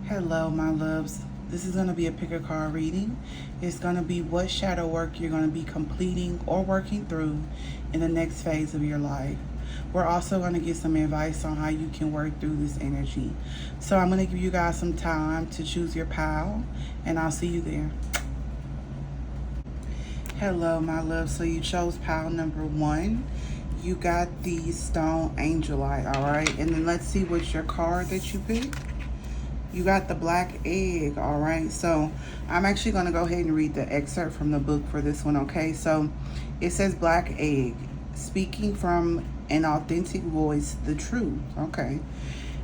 Hello, my loves. This is going to be a pick a card reading. It's going to be what shadow work you're going to be completing or working through in the next phase of your life. We're also going to get some advice on how you can work through this energy. So I'm going to give you guys some time to choose your pile, and I'll see you there. Hello, my love. So you chose pile number one. You got the Stone Angelite, all right? And then let's see what's your card that you picked. You got the Black Egg, all right? So I'm actually going to go ahead and read the excerpt from the book for this one, okay? So it says Black Egg, speaking from an authentic voice, the truth, okay?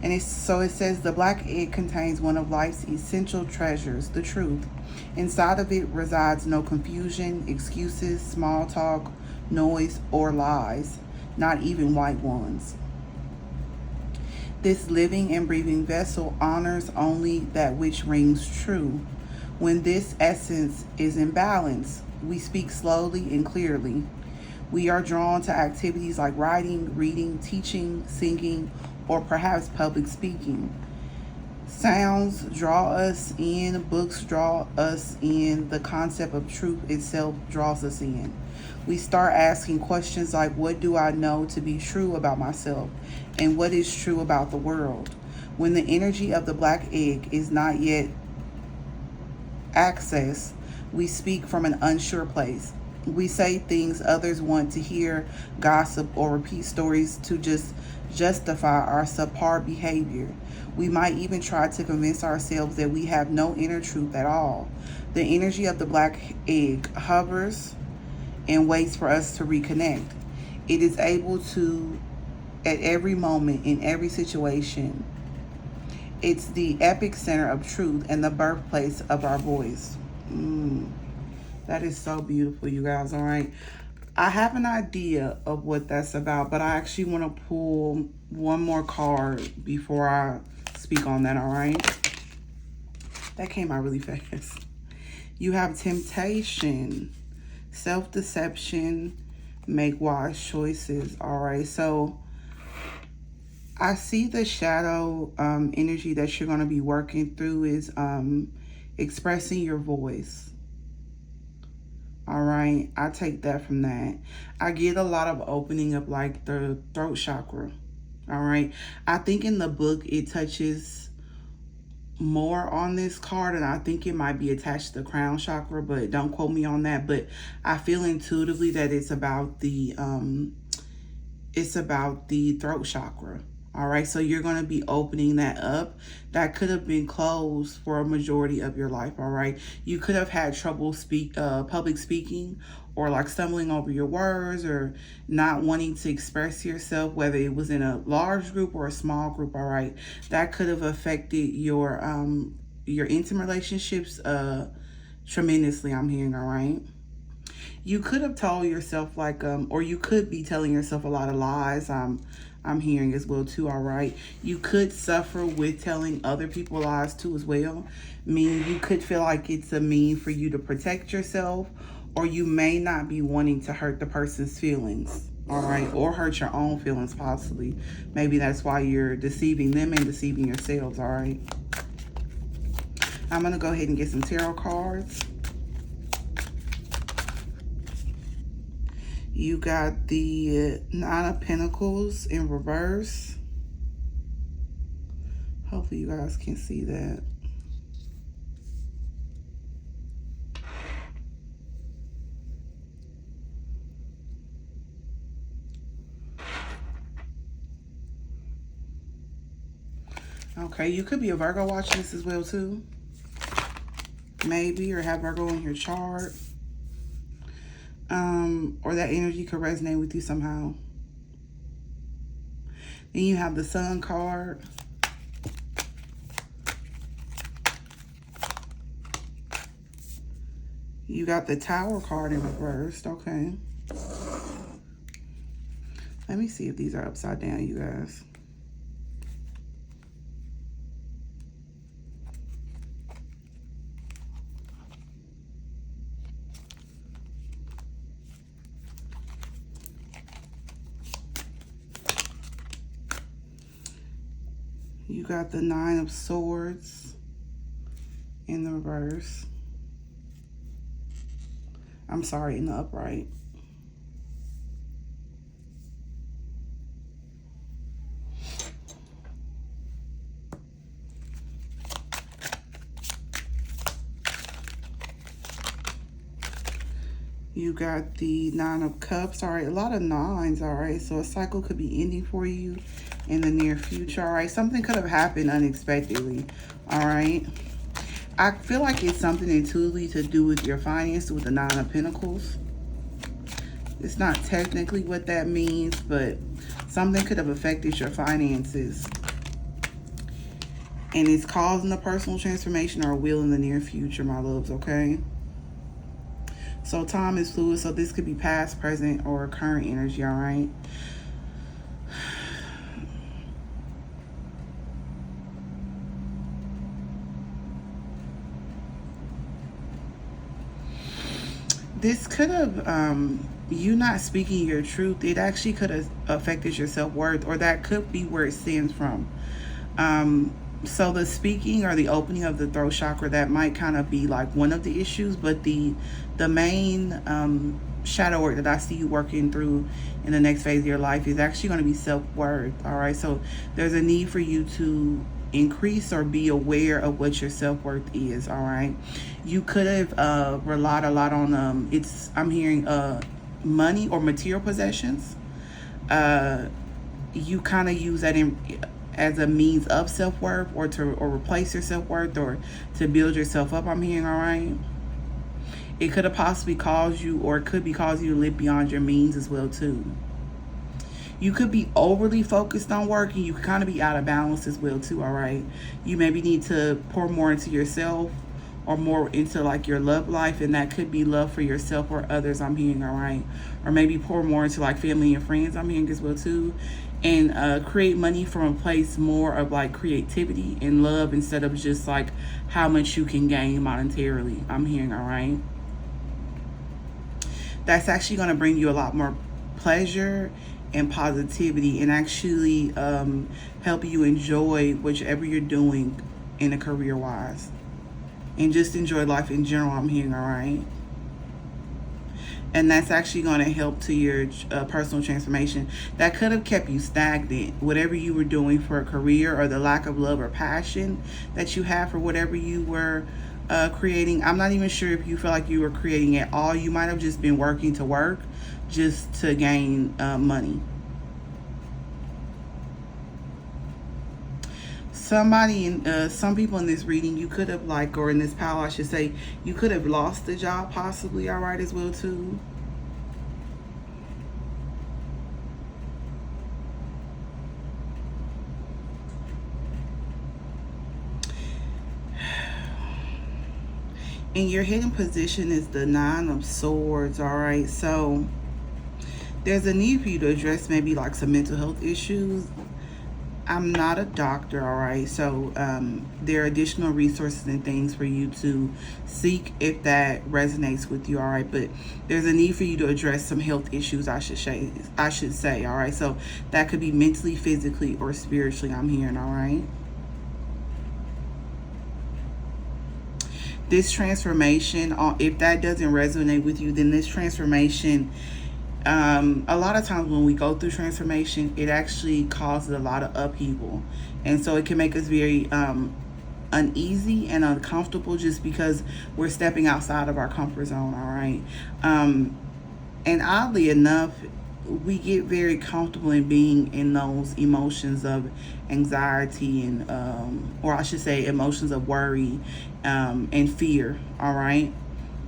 And it says the black egg contains one of life's essential treasures, the truth. Inside of it resides no confusion, excuses, small talk, noise, or lies, not even white ones. This living and breathing vessel honors only that which rings true. When this essence is in balance, we speak slowly and clearly. We are drawn to activities like writing, reading, teaching, singing, or perhaps public speaking. Sounds draw us in, books draw us in, the concept of truth itself draws us in. We start asking questions like, what do I know to be true about myself? And what is true about the world? When the energy of the black egg is not yet accessed, we speak from an unsure place. We say things others want to hear, gossip, or repeat stories to just justify our subpar behavior. We might even try to convince ourselves that we have no inner truth at all. The energy of the black egg hovers and waits for us to reconnect. It is able to, at every moment, in every situation. It's the epic center of truth and the birthplace of our voice. That is so beautiful, you guys, all right? I have an idea of what that's about, but I actually want to pull one more card before I speak on that, all right? That came out really fast. You have temptation, self-deception, make wise choices, all right? So I see the shadow energy that you're going to be working through is expressing your voice. All right, I take that from that. I get a lot of opening up like the throat chakra. All right, I think in the book it touches more on this card, and I think it might be attached to the crown chakra, but don't quote me on that. But I feel intuitively that it's about the throat chakra. All right, so you're going to be opening that up. That could have been closed for a majority of your life, all right? You could have had trouble public speaking, or like stumbling over your words, or not wanting to express yourself, whether it was in a large group or a small group, all right? That could have affected your intimate relationships tremendously, I'm hearing, all right? You could have told yourself like, or you could be telling yourself a lot of lies. I'm hearing as well too, all right? You could suffer with telling other people lies too as well. Meaning you could feel like it's a mean for you to protect yourself, or you may not be wanting to hurt the person's feelings, all right? Or hurt your own feelings possibly. Maybe that's why you're deceiving them and deceiving yourselves, all right? I'm gonna go ahead and get some tarot cards. You got the Nine of Pentacles in reverse. Hopefully you guys can see that. Okay, you could be a Virgo watching this as well too. Maybe, or have Virgo in your chart. Or that energy could resonate with you somehow. Then you have the Sun card. You got the Tower card in reverse. Okay. Let me see if these are upside down, you guys. You got the Nine of Swords. in the reverse. I'm sorry, in the upright. You got the Nine of Cups. All right, a lot of nines. All right, so a cycle could be ending for you in the near future. All right, something could have happened unexpectedly. All right, I feel like it's something intuitively to do with your finances with the Nine of Pentacles. It's not technically what that means, but something could have affected your finances. And it's causing a personal transformation or will in the near future, my loves, okay? So time is fluid, so this could be past, present, or current energy, all right? This could have, you not speaking your truth, it actually could have affected your self-worth, or that could be where it stems from. So the speaking or the opening of the throat chakra, that might kind of be like one of the issues, but the main shadow work that I see you working through in the next phase of your life is actually going to be self-worth. All right, so there's a need for you to increase or be aware of what your self-worth is. All right, you could have relied a lot on I'm hearing money or material possessions. You kind of use that as a means of self-worth, or replace your self-worth, or to build yourself up, I'm hearing, all right? It could have possibly caused you, or it could be causing you to live beyond your means as well, too. You could be overly focused on work, and you could kind of be out of balance as well, too, all right? You maybe need to pour more into yourself, or more into like your love life, and that could be love for yourself or others, I'm hearing, all right? Or maybe pour more into like family and friends, I'm hearing as well too. And create money from a place more of like creativity and love, instead of just like how much you can gain monetarily, I'm hearing, all right? That's actually going to bring you a lot more pleasure and positivity, and actually help you enjoy whichever you're doing in a career wise, and just enjoy life in general, I'm hearing, all right? And that's actually going to help to your personal transformation. That could have kept you stagnant, whatever you were doing for a career, or the lack of love or passion that you have for whatever you were creating. I'm not even sure if you feel like you were creating at all. You might have just been working to work just to gain money. Some people in this reading, you could have like, or in this pile I should say, you could have lost the job possibly, all right, as well too. And your hidden position is the Nine of Swords, all right? So there's a need for you to address maybe like some mental health issues. I'm not a doctor, all right? So there are additional resources and things for you to seek if that resonates with you, all right? But there's a need for you to address some health issues, I should say, all right? So that could be mentally, physically, or spiritually, I'm hearing, all right? This transformation, if that doesn't resonate with you, then this transformation, a lot of times when we go through transformation, it actually causes a lot of upheaval, and so it can make us very uneasy and uncomfortable, just because we're stepping outside of our comfort zone, all right? And oddly enough, we get very comfortable in being in those emotions of anxiety and or I should say emotions of worry and fear, all right?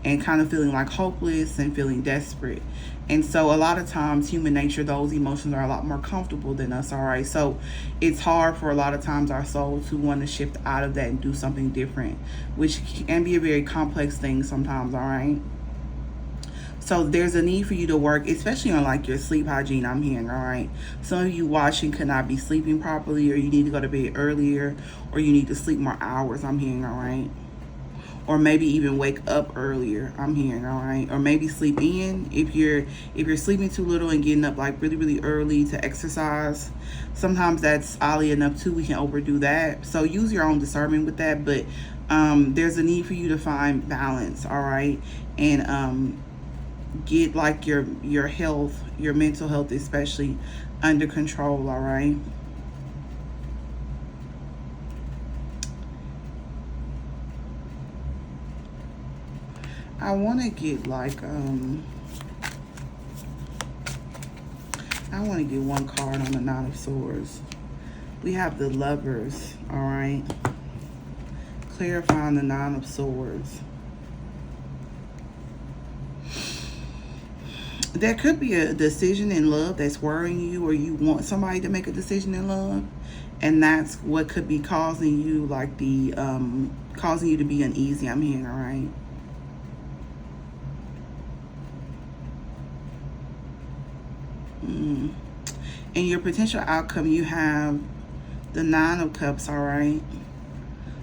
And kind of feeling like hopeless and feeling desperate. And so a lot of times, human nature, those emotions are a lot more comfortable than us, all right? So it's hard for a lot of times our soul to want to shift out of that and do something different, which can be a very complex thing sometimes, all right? So there's a need for you to work, especially on like your sleep hygiene, I'm hearing, all right? Some of you watching could not be sleeping properly, or you need to go to bed earlier, or you need to sleep more hours, I'm hearing, all right? or maybe even wake up earlier. I'm hearing, all right, or maybe sleep in if you're sleeping too little and getting up like really early to exercise. Sometimes that's oddly enough too. We can overdo that, so use your own discernment with that. But there's a need for you to find balance, all right, and get like your health, your mental health especially, under control, all right. I want to get like I want to get one card on the Nine of Swords. We have the Lovers, all right. Clarifying the Nine of Swords. There could be a decision in love that's worrying you, or you want somebody to make a decision in love, and that's what could be causing you like the causing you to be uneasy. I'm hearing, all right. In your potential outcome, you have the Nine of Cups, all right.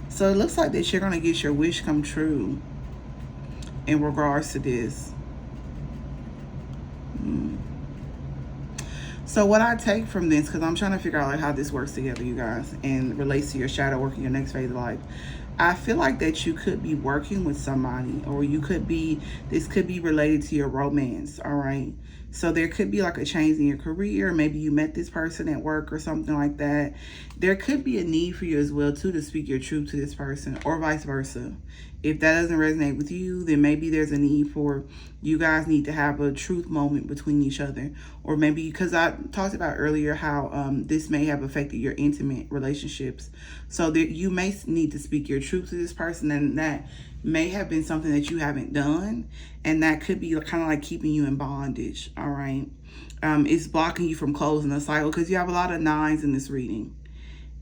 So it looks like that you're going to get your wish come true in regards to this. So what I take from this, because I'm trying to figure out like how this works together, you guys, and relates to your shadow work in your next phase of life. I feel like that you could be working with somebody, or you could be, this could be related to your romance, all right? So there could be like a change in your career. Maybe you met this person at work or something like that. There could be a need for you as well too to speak your truth to this person, or vice versa. If that doesn't resonate with you, then maybe there's a need for you guys need to have a truth moment between each other. Or maybe, because I talked about earlier how this may have affected your intimate relationships. So that you may need to speak your truth to this person, and that may have been something that you haven't done, and that could be kind of like keeping you in bondage, all right? It's blocking you from closing the cycle, because you have a lot of nines in this reading.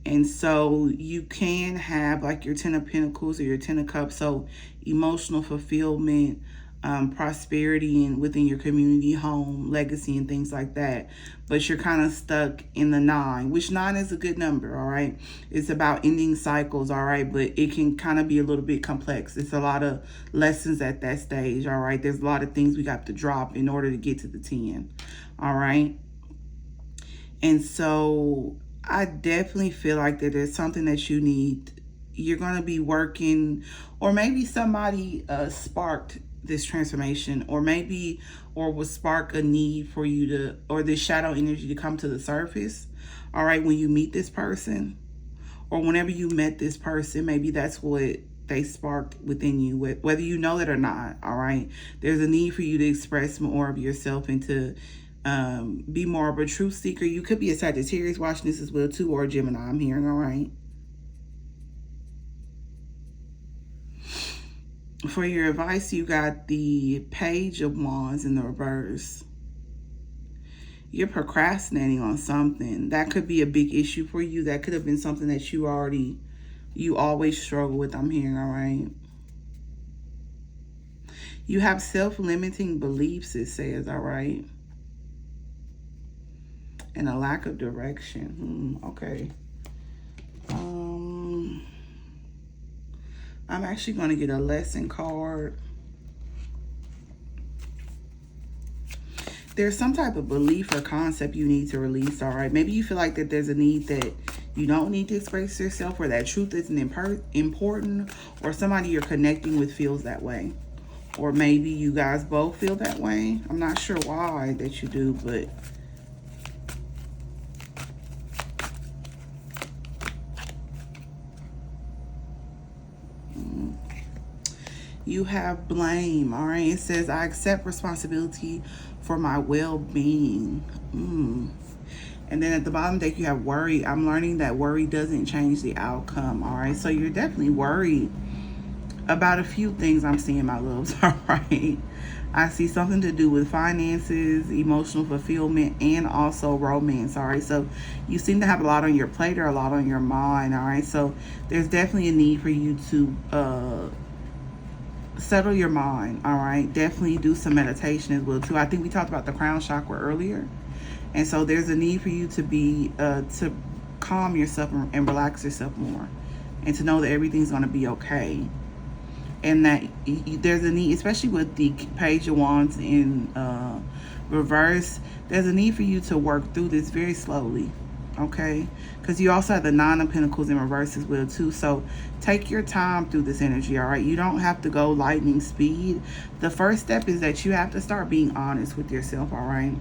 And so you can have like your Ten of Pentacles or your Ten of Cups, so emotional fulfillment, prosperity and within your community, home, legacy, and things like that. But you're kind of stuck in the 9, which 9 is a good number, all right? It's about ending cycles, all right? But it can kind of be a little bit complex. It's a lot of lessons at that stage, all right? There's a lot of things we got to drop in order to get to the 10, all right? And so I definitely feel like that there's something that you need. You're going to be working, or maybe somebody sparked this transformation, or maybe, or will spark a need for you to, or this shadow energy to come to the surface, all right, when you meet this person, or whenever you met this person. Maybe that's what they sparked within you, whether you know it or not, all right. There's a need for you to express more of yourself and to be more of a truth seeker. You could be a Sagittarius watching this as well too, or a Gemini, I'm hearing, all right. For your advice, you got the Page of Wands in the reverse. You're procrastinating on something. That could be a big issue for you. That could have been something that you always struggle with, I'm hearing, all right. You have self-limiting beliefs, it says, all right. And a lack of direction. Okay. I'm actually going to get a lesson card. There's some type of belief or concept you need to release, all right? Maybe you feel like that there's a need that you don't need to express yourself, or that truth isn't important, or somebody you're connecting with feels that way. Or maybe you guys both feel that way. I'm not sure why that you do, but you have blame, all right? It says, I accept responsibility for my well-being. And then at the bottom deck, you have worry. I'm learning that worry doesn't change the outcome, all right? So you're definitely worried about a few things I'm seeing, my loves, all right? I see something to do with finances, emotional fulfillment, and also romance, all right? So you seem to have a lot on your plate, or a lot on your mind, all right? So there's definitely a need for you to settle your mind, all right? Definitely do some meditation as well too. I think we talked about the crown chakra earlier, and so there's a need for you to be to calm yourself and relax yourself more, and to know that everything's going to be okay. and that there's a need, especially with the Page of Wands in reverse, there's a need for you to work through this very slowly, okay? Because you also have the Nine of Pentacles in reverse as well too. So take your time through this energy, all right? You don't have to go lightning speed. The first step is that you have to start being honest with yourself, all right?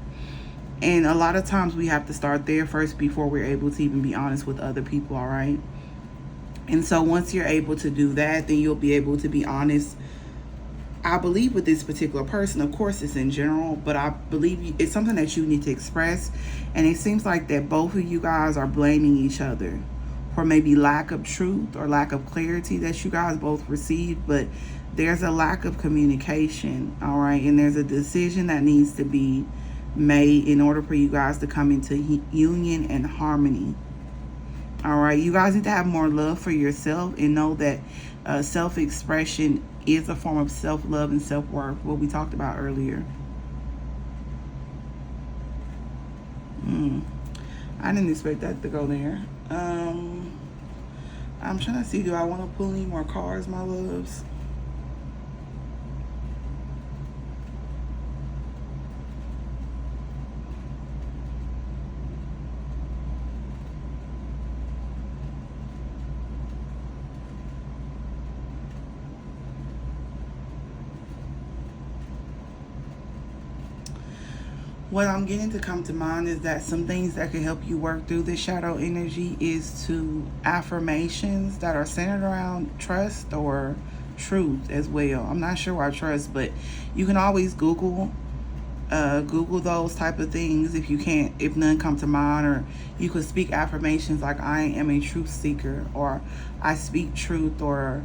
And a lot of times we have to start there first before we're able to even be honest with other people, all right? And so once you're able to do that, then you'll be able to be honest, I believe, with this particular person. Of course, it's in general, but I believe it's something that you need to express. And it seems like that both of you guys are blaming each other for maybe lack of truth or lack of clarity that you guys both received. But there's a lack of communication, all right? And there's a decision that needs to be made in order for you guys to come into union and harmony. All right, you guys need to have more love for yourself and know that self-expression is a form of self-love and self-worth, what we talked about earlier. I didn't expect that to go there. I'm trying to see, do I want to pull any more cards, my loves? What I'm getting to come to mind is that some things that can help you work through this shadow energy is to affirmations that are centered around trust or truth as well. I'm not sure why trust, but you can always Google those type of things if you can't, if none come to mind. Or you could speak affirmations like, I am a truth seeker, or I speak truth, or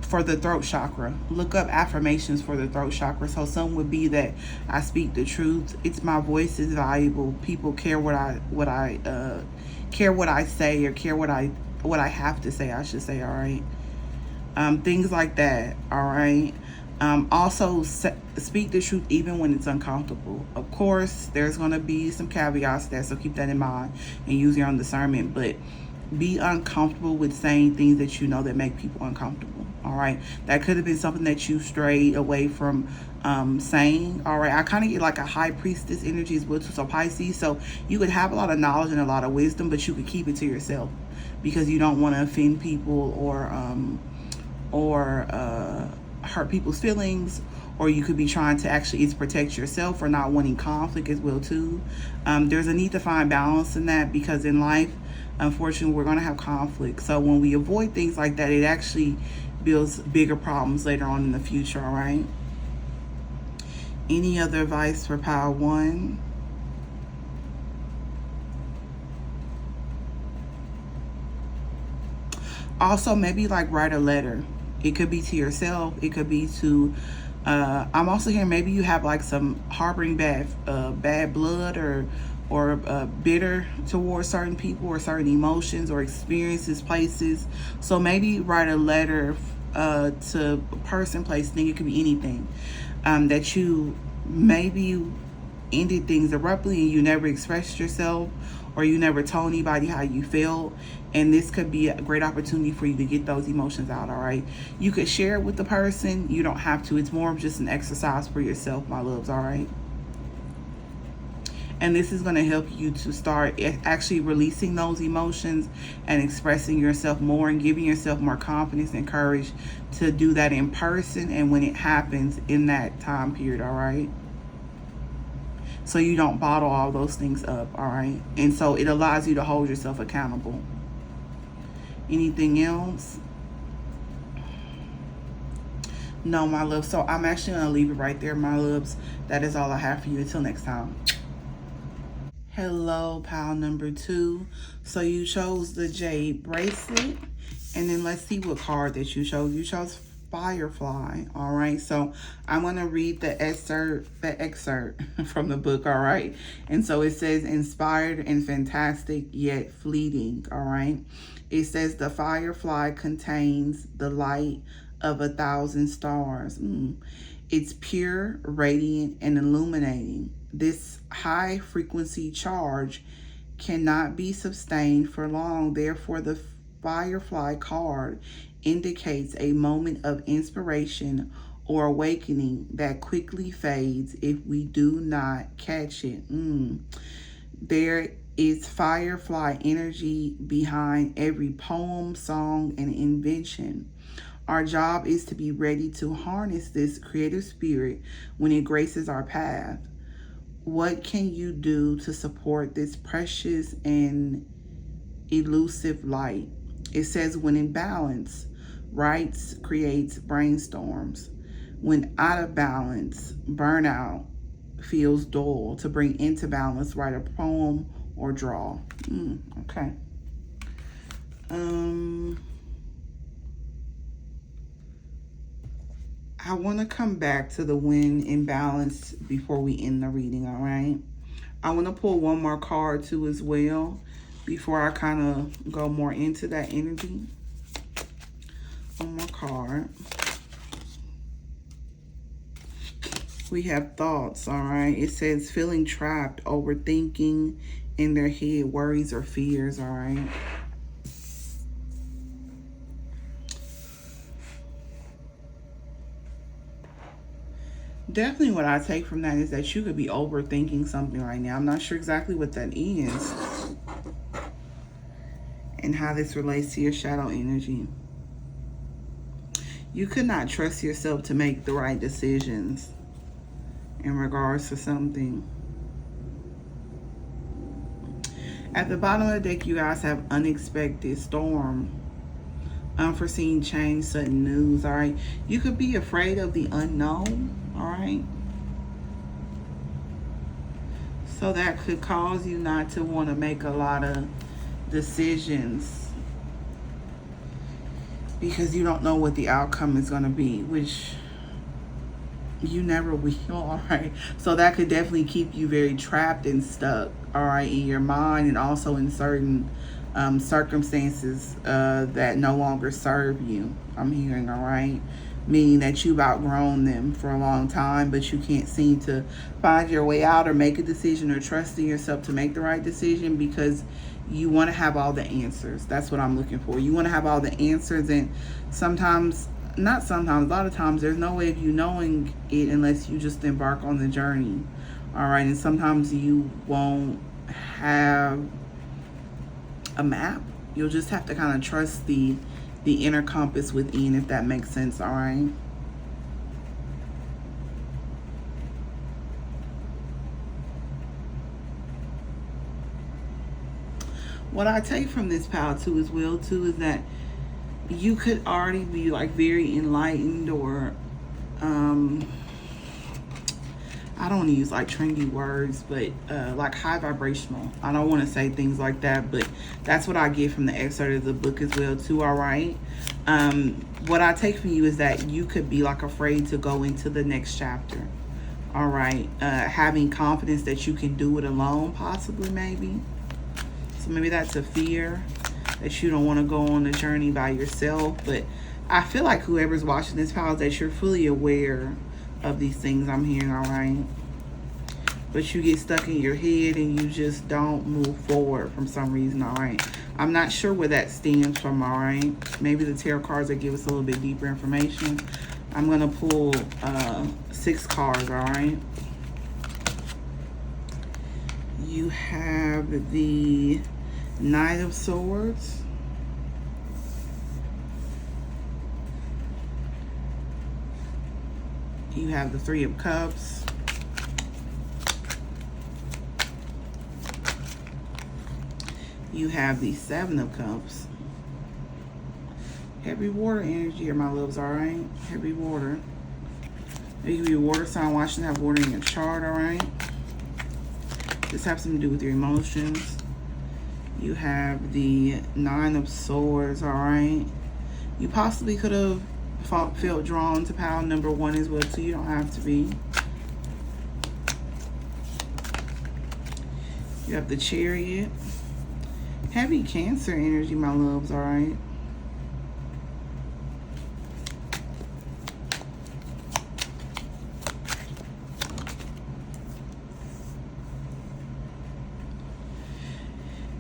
for the throat chakra, look up affirmations for the throat chakra. So some would be that I speak the truth. It's my voice is valuable. People care what I care what I say, or care what I have to say, I should say. All right, things like that. All right. Also, speak the truth even when it's uncomfortable. Of course, there's going to be some caveats there, so keep that in mind and use your own discernment. But be uncomfortable with saying things that you know that make people uncomfortable. All right, that could have been something that you strayed away from saying. All right, I kind of get like a high priestess energy as well too, so Pisces. So you could have a lot of knowledge and a lot of wisdom, but you could keep it to yourself because you don't want to offend people or hurt people's feelings. Or you could be trying to actually protect yourself or not wanting conflict as well too. There's a need to find balance in that, because in life, unfortunately, we're going to have conflict. So when we avoid things like that, it actually builds bigger problems later on in the future. All right. Any other advice for Pile 1? Also, maybe like write a letter. It could be to yourself. It could be to I'm also hearing maybe you have like some harboring bad blood or bitter towards certain people or certain emotions or experiences, places. So maybe write a letter to a person, place, thing. It could be anything that you maybe ended things abruptly and you never expressed yourself, or you never told anybody how you felt. And this could be a great opportunity for you to get those emotions out. All right, you could share it with the person. You don't have to. It's more of just an exercise for yourself, my loves. All right, and this is going to help you to start actually releasing those emotions and expressing yourself more and giving yourself more confidence and courage to do that in person and when it happens in that time period. All right, so you don't bottle all those things up. All right, and so it allows you to hold yourself accountable. Anything else? No, my love. So I'm actually going to leave it right there, my loves. That is all I have for you. Until next time. Hello, pile number 2. So you chose the jade bracelet. And then let's see what card that you chose. You chose Firefly. All right. So I'm going to read the excerpt from the book. All right. And so it says, inspired and fantastic, yet fleeting. All right. It says the firefly contains the light of 1,000 stars. It's pure, radiant, and illuminating. This high frequency charge cannot be sustained for long. Therefore, the Firefly card indicates a moment of inspiration or awakening that quickly fades if we do not catch it. There is firefly energy behind every poem, song, and invention. Our job is to be ready to harness this creative spirit when it graces our path. What can you do to support this precious and elusive light? It says, when in balance, writes creates brainstorms. When out of balance, burnout feels dull. To bring into balance, write a poem or draw. Okay. I want to come back to the when in balance before we end the reading, all right? I want to pull one more card too as well before I kind of go more into that energy. One more card. We have thoughts, all right? It says feeling trapped, overthinking in their head, worries or fears, all right? Definitely what I take from that is that you could be overthinking something right now. I'm not sure exactly what that is and how this relates to your shadow energy. You could not trust yourself to make the right decisions in regards to something. At the bottom of the deck, you guys have unexpected storm, unforeseen change, sudden news, all right? You could be afraid of the unknown, all right? So that could cause you not to want to make a lot of decisions because you don't know what the outcome is going to be, which you never will, all right? So that could definitely keep you very trapped and stuck, all right, in your mind and also in certain circumstances that no longer serve you, I'm hearing, all right? Meaning that you've outgrown them for a long time, but you can't seem to find your way out or make a decision or trust in yourself to make the right decision because you want to have all the answers. That's what I'm looking for. You want to have all the answers, and not sometimes, a lot of times, there's no way of you knowing it unless you just embark on the journey, all right? And sometimes you won't have a map. You'll just have to kind of trust the inner compass within, if that makes sense, all right? What I take from this pile too as well too is that you could already be like very enlightened or I don't want to use like trendy words, but like high vibrational. I don't want to say things like that, but that's what I get from the excerpt of the book as well too, all right? What I take from you is that you could be like afraid to go into the next chapter, all right? Having confidence that you can do it alone, possibly, maybe. So maybe that's a fear that you don't want to go on the journey by yourself, but I feel like whoever's watching this pile, that you're fully aware of these things I'm hearing, all right? But you get stuck in your head and you just don't move forward from some reason, all right? I'm not sure where that stems from, all right? Maybe the tarot cards that give us a little bit deeper information. I'm going to pull 6 cards, all right? You have the Knight of Swords. You have the 3 of Cups. You have the 7 of Cups. Heavy water energy here, my loves, all right? Heavy water. You can be a water sign, watching have water in your chart, all right? This has something to do with your emotions. You have the 9 of Swords, all right? You possibly could have felt drawn to pile number 1 as well, so you don't have to be. You have the Chariot. Heavy Cancer energy, my loves, all right?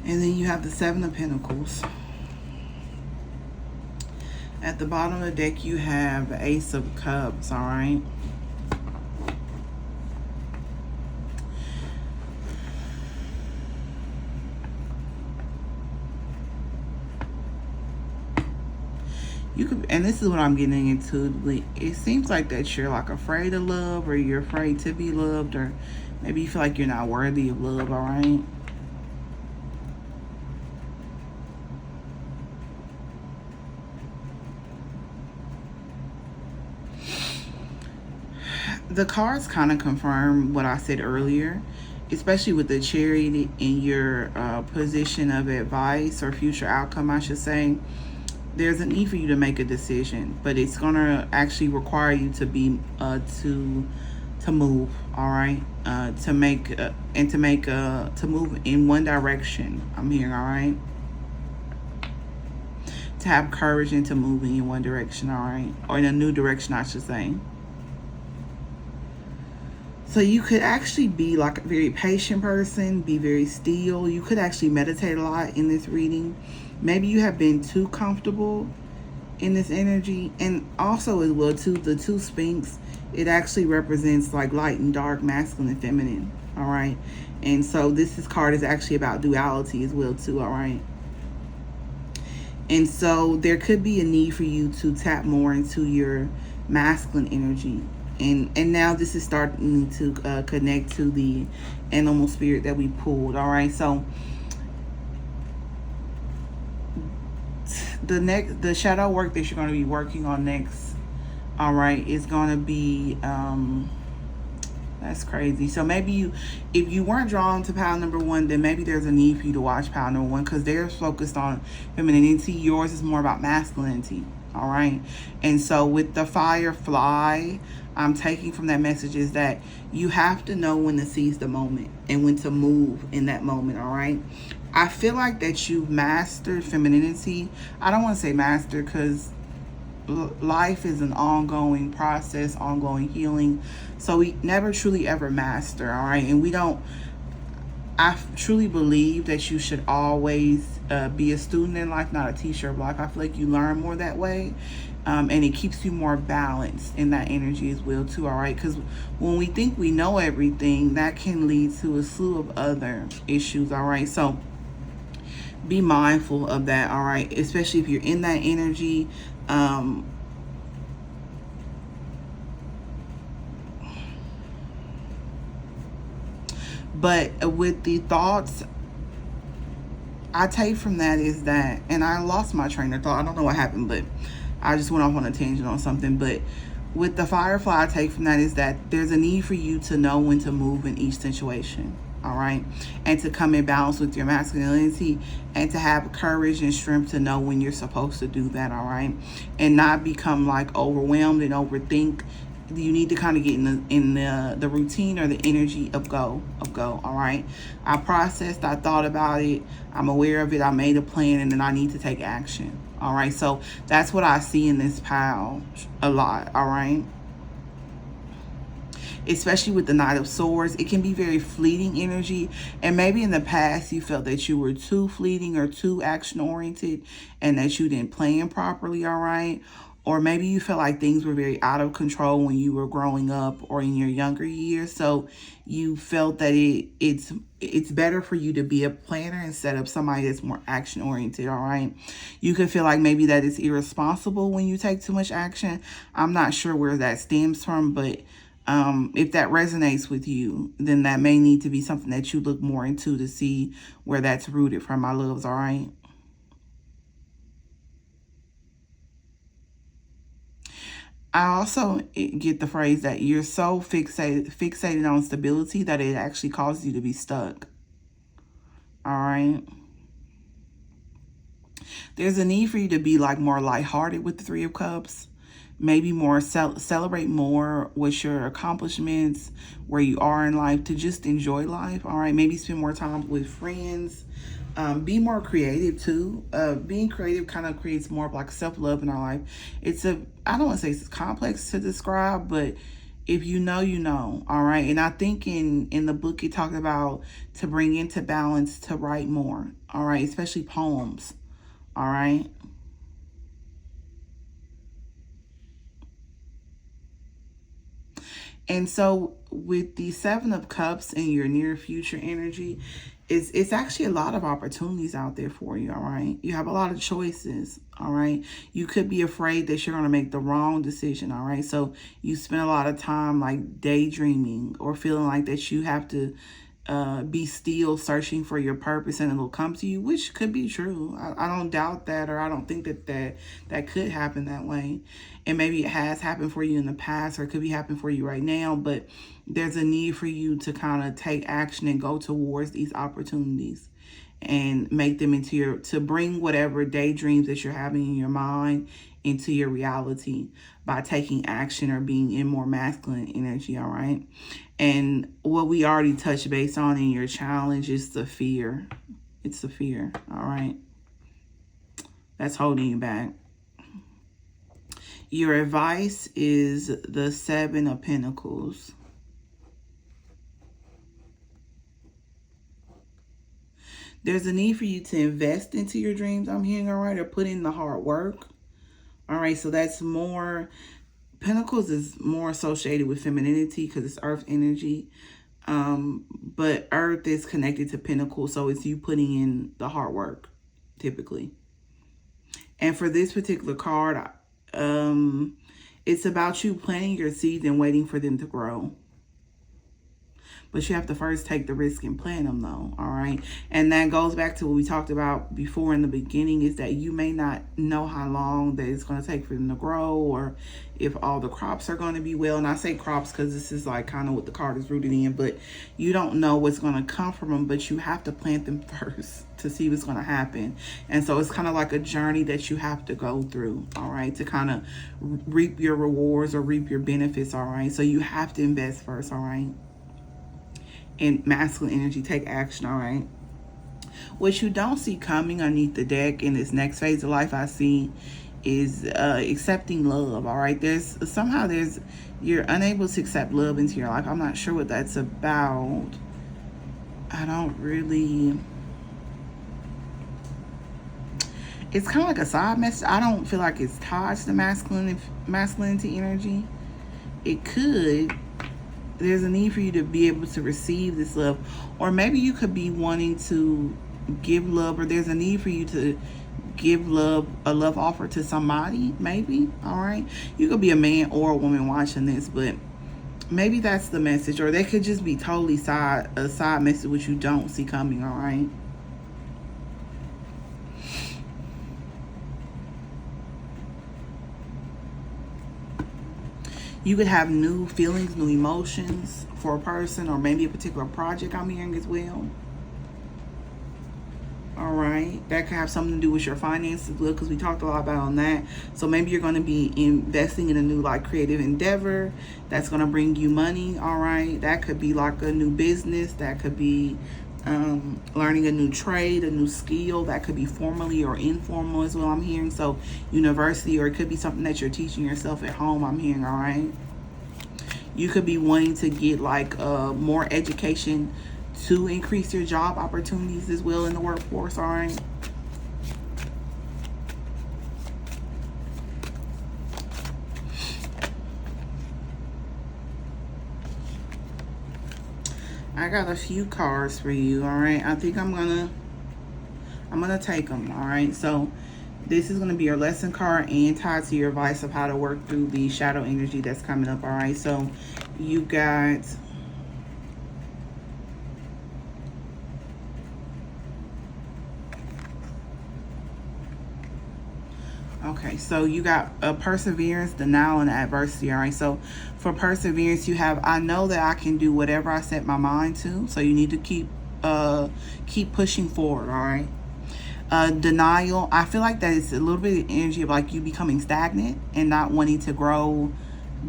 And then you have the 7 of Pentacles. At the bottom of the deck, you have the Ace of Cups, all right? You could, and this is what I'm getting into. It seems like that you're like afraid of love, or you're afraid to be loved, or maybe you feel like you're not worthy of love, all right? The cards kind of confirm what I said earlier, especially with the Chariot in your position of advice or future outcome, I should say. There's a need for you to make a decision, but it's gonna actually require you to be to move, all right, to make and to make to move in one direction. I'm here, all right, to have courage and to move in one direction, all right, or in a new direction, I should say. So you could actually be like a very patient person, be very still. You could actually meditate a lot in this reading. Maybe you have been too comfortable in this energy. And also as well too, the two Sphinx, it actually represents like light and dark, masculine and feminine. All right. And so card is actually about duality as well too. All right. And so there could be a need for you to tap more into your masculine energy. And now this is starting to connect to the animal spirit that we pulled. All right. So the shadow work that you're going to be working on next, all right, is going to be that's crazy. So maybe if you weren't drawn to pile number one, then maybe there's a need for you to watch pile number one, because they're focused on femininity. Yours is more about masculinity. All right. And so with the Firefly, I'm taking from that message is that you have to know when to seize the moment and when to move in that moment. All right. I feel like that you've mastered femininity. I don't want to say master, because life is an ongoing process, ongoing healing. So we never truly ever master. All right. And I truly believe that you should always be a student in life, not a teacher of life. I feel like you learn more that way. And it keeps you more balanced in that energy as well too, all right? Because when we think we know everything, that can lead to a slew of other issues, all right? So be mindful of that, all right? Especially if you're in that energy. But with the thoughts I take from that is that, and I lost my train of thought. I don't know what happened, but I just went off on a tangent on something. But with the Firefly, I take from that is that there's a need for you to know when to move in each situation, all right? And to come in balance with your masculinity, and to have courage and strength to know when you're supposed to do that, all right? And not become like overwhelmed and overthink. You need to kind of get in the routine or the energy of go, all right? I processed, I thought about it, I'm aware of it, I made a plan, and then I need to take action, all right? So that's what I see in this pile a lot, all right? Especially with the Knight of Swords, it can be very fleeting energy. And maybe in the past you felt that you were too fleeting or too action oriented, and that you didn't plan properly, all right? Or maybe you felt like things were very out of control when you were growing up or in your younger years. So you felt that it's better for you to be a planner instead of somebody that's more action oriented, all right? You could feel like maybe that is irresponsible when you take too much action. I'm not sure where that stems from, but if that resonates with you, then that may need to be something that you look more into to see where that's rooted from, my loves, all right? I also get the phrase that you're so fixated on stability that it actually causes you to be stuck. All right. There's a need for you to be like more lighthearted with the Three of Cups. Maybe more celebrate more with your accomplishments, where you are in life, to just enjoy life. All right. Maybe spend more time with friends. Be more creative too. Being creative kind of creates more of like self-love in our life. I don't want to say it's complex to describe, but if you know, you know, all right? And I think in the book it talked about to bring into balance, to write more, all right? Especially poems, all right? And so with the Seven of Cups in your near future energy, it's actually a lot of opportunities out there for you, all right? You have a lot of choices, all right? You could be afraid that you're going to make the wrong decision, all right? So you spend a lot of time like daydreaming or feeling like that you have to be still searching for your purpose and it'll come to you, which could be true. I don't doubt that, or I don't think that could happen that way. And maybe it has happened for you in the past, or it could be happening for you right now, but there's a need for you to kind of take action and go towards these opportunities and make them into to bring whatever daydreams that you're having in your mind into your reality by taking action or being in more masculine energy, all right? And what we already touched base on in your challenge is the fear. It's the fear, all right? That's holding you back. Your advice is the Seven of Pentacles. There's a need for you to invest into your dreams, I'm hearing, all right, or put in the hard work. All right, so that's more, Pentacles is more associated with femininity because it's earth energy. But earth is connected to Pentacles, so it's you putting in the hard work, typically. And for this particular card, it's about you planting your seeds and waiting for them to grow. But you have to first take the risk and plant them, though, all right? And that goes back to what we talked about before in the beginning, is that you may not know how long that it's going to take for them to grow, or if all the crops are going to be well. And I say crops because this is like kind of what the card is rooted in, but you don't know what's going to come from them, but you have to plant them first to see what's going to happen. And so it's kind of like a journey that you have to go through, all right, to kind of reap your rewards or reap your benefits, all right? So you have to invest first, all right? In masculine energy, take action, all right? What you don't see coming underneath the deck in this next phase of life, I see, is accepting love, all right? You're unable to accept love into your life. I'm not sure what that's about. I don't really... It's kind of like a side message. I don't feel like it's tied to the masculinity energy. It could. There's a need for you to be able to receive this love, or maybe you could be wanting to give love, or there's a need for you to give love, a love offer to somebody, maybe, all right? You could be a man or a woman watching this, but maybe that's the message, or they could just be totally a side message which you don't see coming, all right? You could have new feelings, new emotions for a person, or maybe a particular project, I'm hearing as well. All right. That could have something to do with your finances, because we talked a lot about on that. So maybe you're going to be investing in a new like creative endeavor that's going to bring you money. All right. That could be like a new business. That could be learning a new trade, a new skill. That could be formally or informal as well, I'm hearing. So university, or it could be something that you're teaching yourself at home, I'm hearing, all right? You could be wanting to get like more education to increase your job opportunities as well in the workforce, all right? I got a few cards for you, all right? I think I'm gonna take them, all right? So this is gonna be your lesson card and tied to your advice of how to work through the shadow energy that's coming up, all right? So you got okay, so you got a perseverance, denial, and adversity, all right? So for perseverance, you have, I know that I can do whatever I set my mind to. So you need to keep pushing forward, all right? Denial, I feel like that is a little bit of energy of like you becoming stagnant and not wanting to grow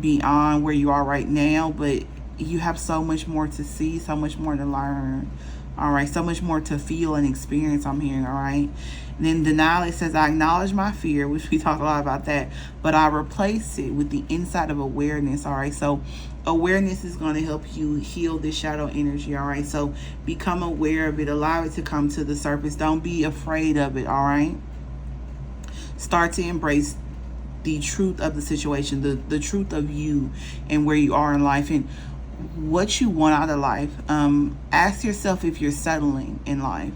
beyond where you are right now, but you have so much more to see, so much more to learn, all right? So much more to feel and experience, I'm hearing, all right? And then denial, it says, I acknowledge my fear, which we talked a lot about that, but I replace it with the insight of awareness, all right? So awareness is going to help you heal this shadow energy, all right? So become aware of it, allow it to come to the surface. Don't be afraid of it, all right? Start to embrace the truth of the situation, the truth of you and where you are in life and what you want out of life. Ask yourself if you're settling in life.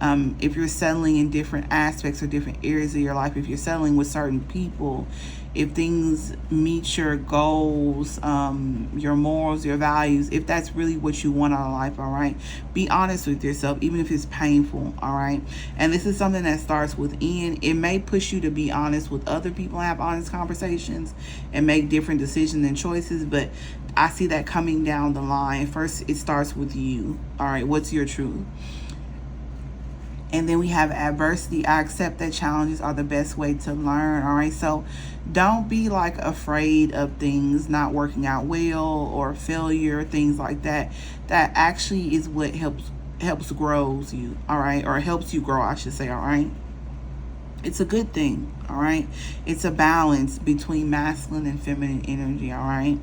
If you're settling in different aspects or different areas of your life, if you're settling with certain people, if things meet your goals, your morals, your values, if that's really what you want out of life, all right? Be honest with yourself, even if it's painful, all right? And this is something that starts within. It may push you to be honest with other people and have honest conversations and make different decisions and choices, but I see that coming down the line. First, it starts with you, all right? What's your truth? And then we have adversity. I accept that challenges are the best way to learn. All right. So don't be like afraid of things not working out well or failure, things like that. That actually is what helps grows you. All right. Or helps you grow, I should say. All right. It's a good thing. All right. It's a balance between masculine and feminine energy. All right.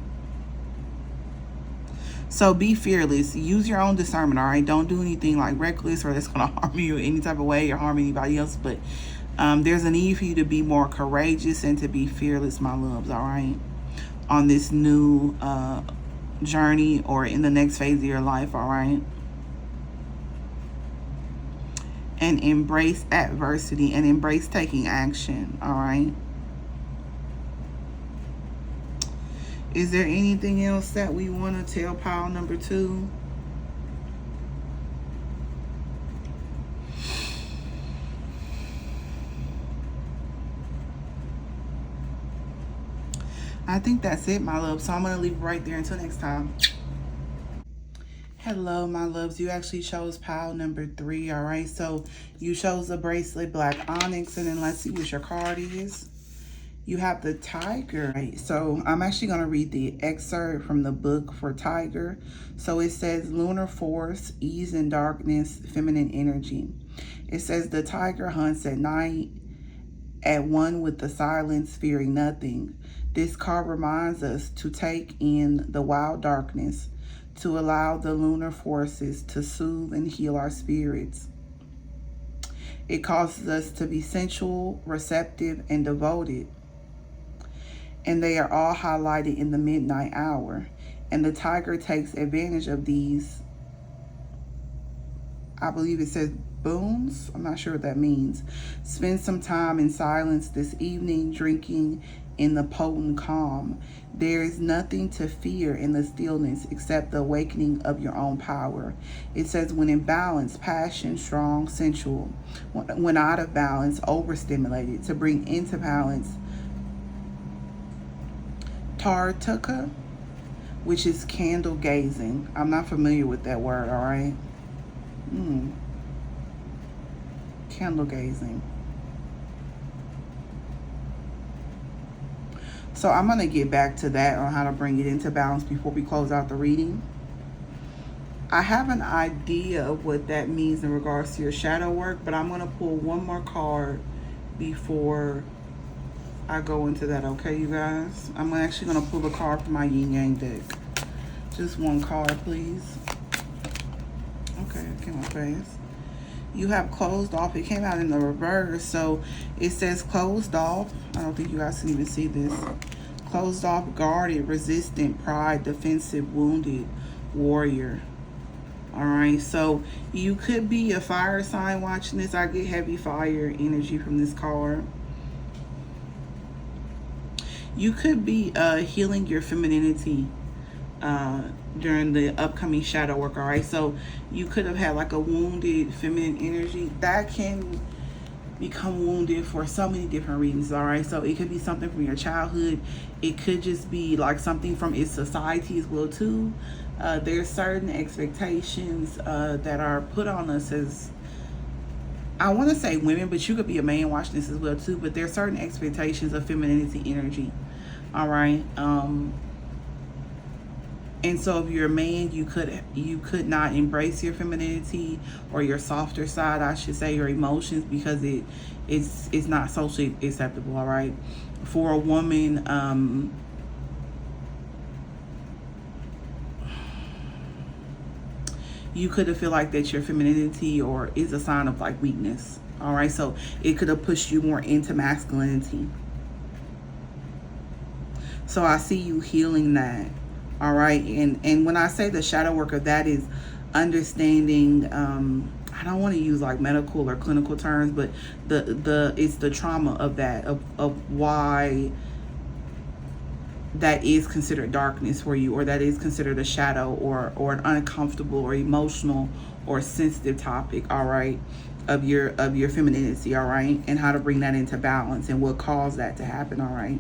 So be fearless. Use your own discernment, all right? Don't do anything like reckless or that's going to harm you in any type of way or harm anybody else. But there's a need for you to be more courageous and to be fearless, my loves, all right? On this new journey or in the next phase of your life, all right? And embrace adversity and embrace taking action, all right? Is there anything else that we want to tell pile number 2? I think that's it, my love. So I'm going to leave it right there until next time. Hello, my loves. You actually chose pile number 3, all right? So you chose the bracelet, black onyx, and then let's see what your card is. You have the tiger. Right, so I'm actually going to read the excerpt from the book for tiger. So it says lunar force, ease in darkness, feminine energy. It says the tiger hunts at night, at one with the silence, fearing nothing. This card reminds us to take in the wild darkness, to allow the lunar forces to soothe and heal our spirits. It causes us to be sensual, receptive, and devoted. And they are all highlighted in the midnight hour. And the tiger takes advantage of these, I believe it says boons. I'm not sure what that means. Spend some time in silence this evening, drinking in the potent calm. There is nothing to fear in the stillness except the awakening of your own power. It says when in balance, passion, strong, sensual. When out of balance, overstimulated. To bring into balance, Tartuka, which is candle gazing. I'm not familiar with that word, all right? Candle gazing. So I'm going to get back to that on how to bring it into balance before we close out the reading. I have an idea of what that means in regards to your shadow work, but I'm going to pull one more card before I go into that, okay, you guys? I'm actually going to pull a card from my Yin Yang deck. Just one card, please. Okay, it came out fast. You have closed off. It came out in the reverse, so it says closed off. I don't think you guys can even see this. Closed off, guarded, resistant, pride, defensive, wounded, warrior. All right, so you could be a fire sign watching this. I get heavy fire energy from this card. You could be healing your femininity during the upcoming shadow work, all right? So you could have had like a wounded feminine energy. That can become wounded for so many different reasons, all right? So it could be something from your childhood. It could just be like something from its society as well, too. There's certain expectations that are put on us as, I want to say women, but you could be a man watching this as well, too. But there's certain expectations of femininity energy. All right. And so if you're a man, you could not embrace your femininity or your softer side, I should say, your emotions, because it's not socially acceptable. All right. For a woman, you could have feel like that your femininity or is a sign of like weakness. All right. So it could have pushed you more into masculinity. So I see you healing that. All right. And when I say the shadow worker, that is understanding, I don't want to use like medical or clinical terms, but it's the trauma of that, of why that is considered darkness for you, or that is considered a shadow, or an uncomfortable or emotional or sensitive topic, all right, of your femininity, all right, and how to bring that into balance and what caused that to happen, all right.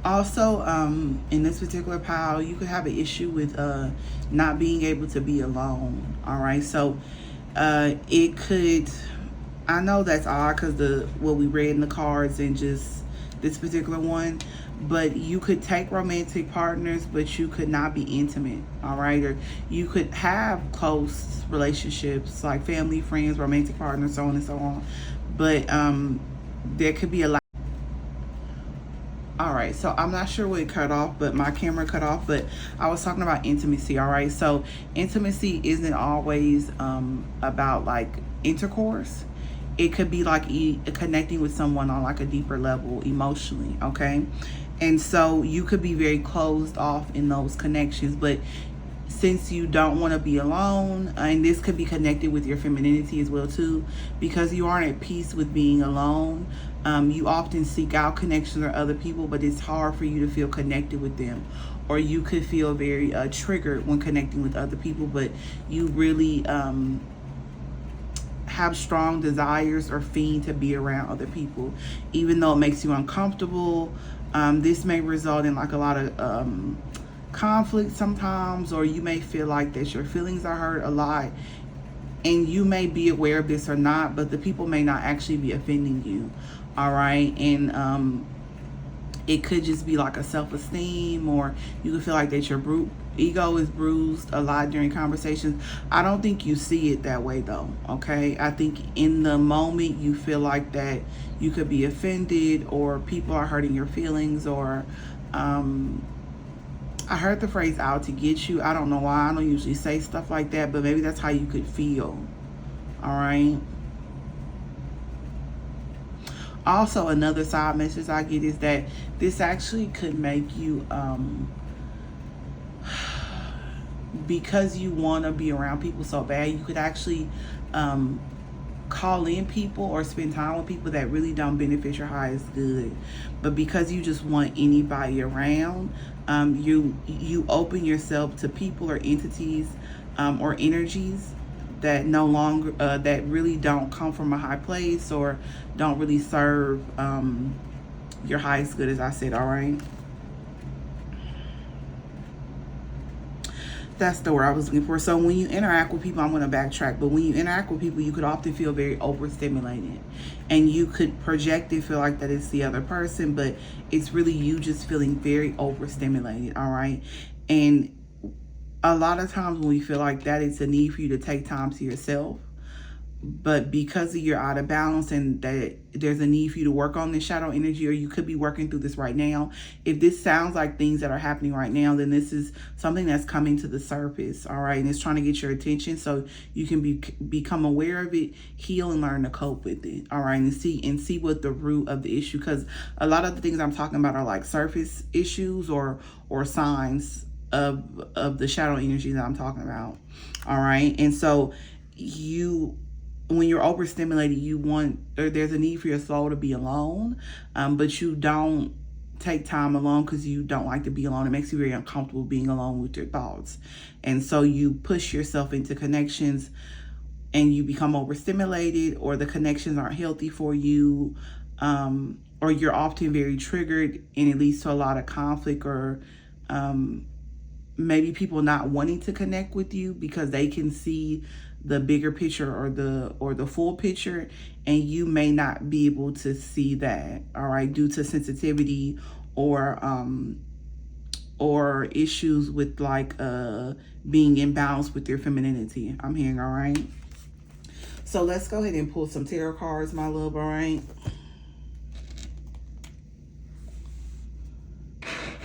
Also, in this particular pile, you could have an issue with not being able to be alone, all right. So it could, I know that's odd because what we read in the cards and just this particular one, but you could take romantic partners, but you could not be intimate, all right? Or you could have close relationships like family, friends, romantic partners, so on and so on, but there could be a lot. All right, so I'm not sure what it cut off, but my camera cut off, but I was talking about intimacy, all right? So intimacy isn't always about like intercourse. It could be like connecting with someone on like a deeper level emotionally, okay? And so you could be very closed off in those connections, but since you don't want to be alone, and this could be connected with your femininity as well too, because you aren't at peace with being alone, you often seek out connections or other people, but it's hard for you to feel connected with them, or you could feel very triggered when connecting with other people, but you really have strong desires or fiend to be around other people, even though it makes you uncomfortable. This may result in like a lot of conflict sometimes, or you may feel like that your feelings are hurt a lot, and you may be aware of this or not, but the people may not actually be offending you, all right? And it could just be like a self-esteem, or you could feel like that your ego is bruised a lot during conversations. I don't think you see it that way though, okay? I think in the moment you feel like that you could be offended, or people are hurting your feelings, or I heard the phrase out to get you. I don't know why. I don't usually say stuff like that, but maybe that's how you could feel. All right. Also, another side message I get is that this actually could make you, because you want to be around people so bad, you could actually call in people or spend time with people that really don't benefit your highest good, but because you just want anybody around, you open yourself to people or entities or energies that no longer that really don't come from a high place, or don't really serve your highest good, as I said. All right, that's the word I was looking for. So when you interact with people, I'm going to backtrack, but when you interact with people, you could often feel very overstimulated, and you could project it, feel like that it's the other person, but it's really you just feeling very overstimulated, all right? And a lot of times when we feel like that, it's a need for you to take time to yourself. But because you're out of balance, and that there's a need for you to work on this shadow energy, or you could be working through this right now. If this sounds like things that are happening right now, then this is something that's coming to the surface, all right? And it's trying to get your attention so you can become aware of it, heal, and learn to cope with it, all right? And see what the root of the issue, because a lot of the things I'm talking about are like surface issues or signs of the shadow energy that I'm talking about, all right? And so when you're overstimulated, there's a need for your soul to be alone, but you don't take time alone because you don't like to be alone. It makes you very uncomfortable being alone with your thoughts. And so you push yourself into connections, and you become overstimulated, or the connections aren't healthy for you, or you're often very triggered, and it leads to a lot of conflict, or maybe people not wanting to connect with you because they can see the bigger picture, or the full picture, and you may not be able to see that, all right, due to sensitivity, or issues with like being imbalanced with your femininity, I'm hearing, all right? So let's go ahead and pull some tarot cards, my love, all right?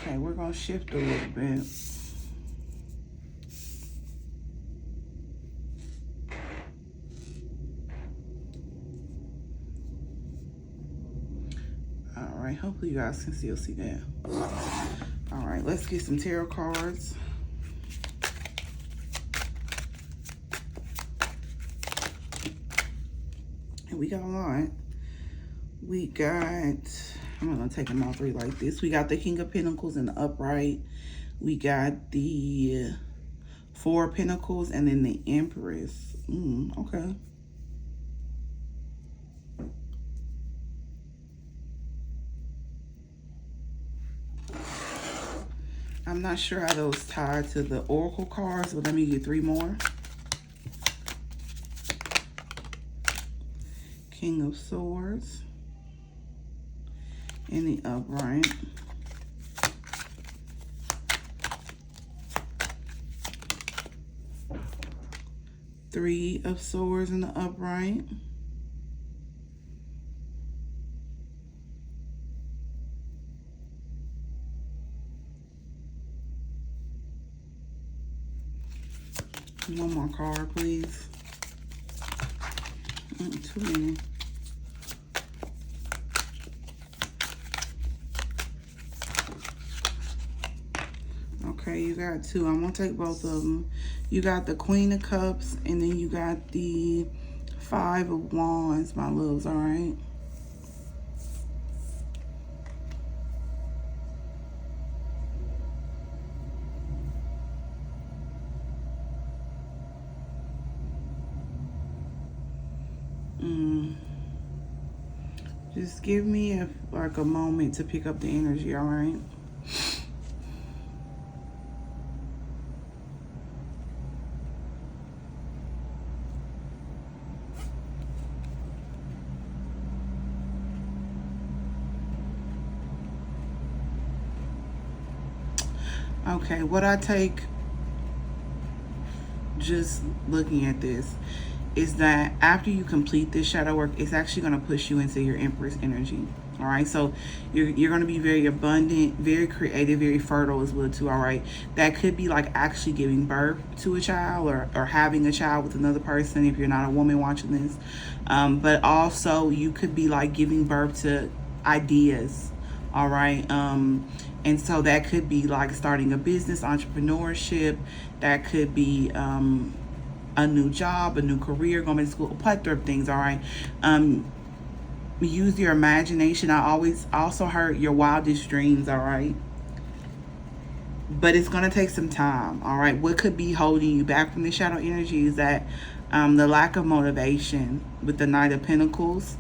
Okay, we're gonna shift a little bit. right, hopefully you guys can still see that. All right, let's get some tarot cards. And we got a lot. We got, I'm gonna take them all three like this. We got the King of Pentacles in the upright. We got the Four of Pentacles and then the Empress. Okay. I'm not sure how those tie to the Oracle cards, but let me get three more. King of Swords in the upright. Three of Swords in the upright. One more card, please. Too many. Okay, you got two. I'm gonna take both of them. You got the Queen of Cups, and then you got the Five of Wands, my loves, all right? Just give me like a moment to pick up the energy, all right? Okay, what I take just looking at this is that after you complete this shadow work, it's actually going to push you into your Empress energy. All right, so you're going to be very abundant, very creative, very fertile as well too. All right, that could be like actually giving birth to a child or having a child with another person if you're not a woman watching this. But also you could be like giving birth to ideas. All right, and so that could be like starting a business, entrepreneurship. That could be a new job, a new career, going to school, a plethora of things. All right. Use your imagination. I also heard your wildest dreams. All right. But it's going to take some time. All right. What could be holding you back from the shadow energy is that the lack of motivation with the Knight of Pentacles.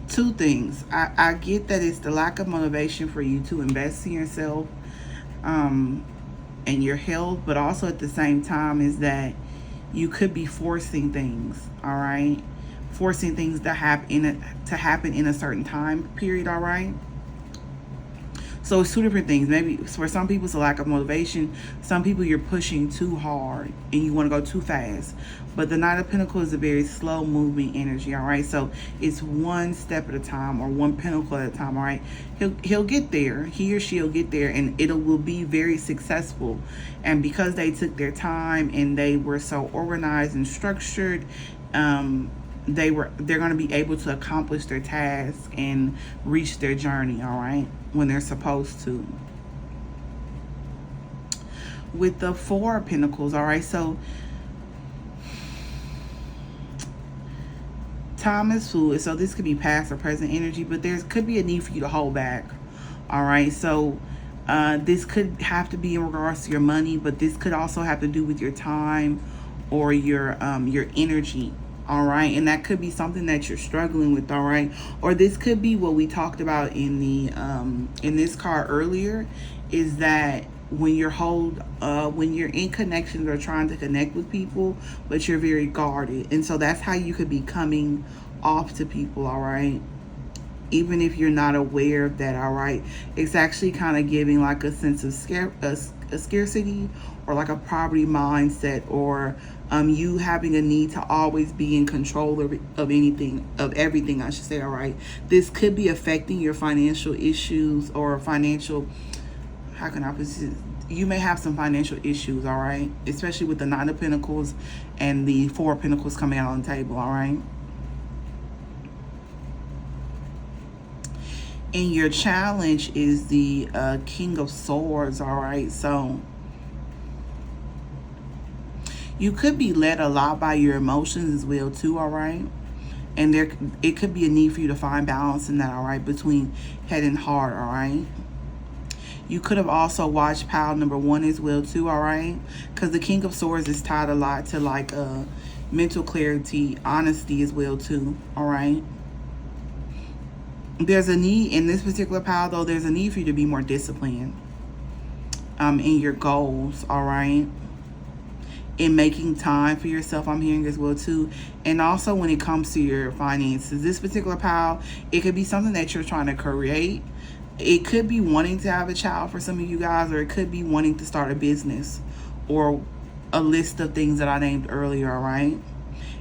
Two things. I get that it's the lack of motivation for you to invest in yourself and your health, but also at the same time is that you could be forcing things, all right? Forcing things to happen in a certain time period, all right? So it's two different things. Maybe for some people it's a lack of motivation. Some people you're pushing too hard and you want to go too fast. But the Knight of Pentacles is a very slow moving energy, all right? So it's one step at a time or one pentacle at a time, all right? He'll get there. He or she'll get there and it will be very successful. And because they took their time and they were so organized and structured, they're going to be able to accomplish their task and reach their journey, all right, when they're supposed to. With the Four of Pentacles, all right, so time is fluid, so this could be past or present energy, but there could be a need for you to hold back, all right? So this could have to be in regards to your money, but this could also have to do with your time or your energy. All right, and that could be something that you're struggling with, all right? Or this could be what we talked about in the in this card earlier, is that when you're in connections or trying to connect with people, but you're very guarded. And so that's how you could be coming off to people, all right? Even if you're not aware of that, all right? It's actually kind of giving like a sense of scarcity or like a poverty mindset, or you having a need to always be in control of everything, I should say, all right? This could be affecting your financial issues or financial, how can I put it? you may have some financial issues, all right? Especially with the Nine of Pentacles and the Four of Pentacles coming out on the table, all right? And your challenge is the King of Swords, all right? So you could be led a lot by your emotions as well too, all right? And it could be a need for you to find balance in that, all right, between head and heart, all right? You could have also watched pile number 1 as well too, all right? Because the King of Swords is tied a lot to like mental clarity, honesty as well too, all right? There's a need in this particular pile though, there's a need for you to be more disciplined in your goals, all right? In making time for yourself, I'm hearing as well too. And also when it comes to your finances, this particular pile, it could be something that you're trying to create. It could be wanting to have a child for some of you guys, or it could be wanting to start a business or a list of things that I named earlier, all right?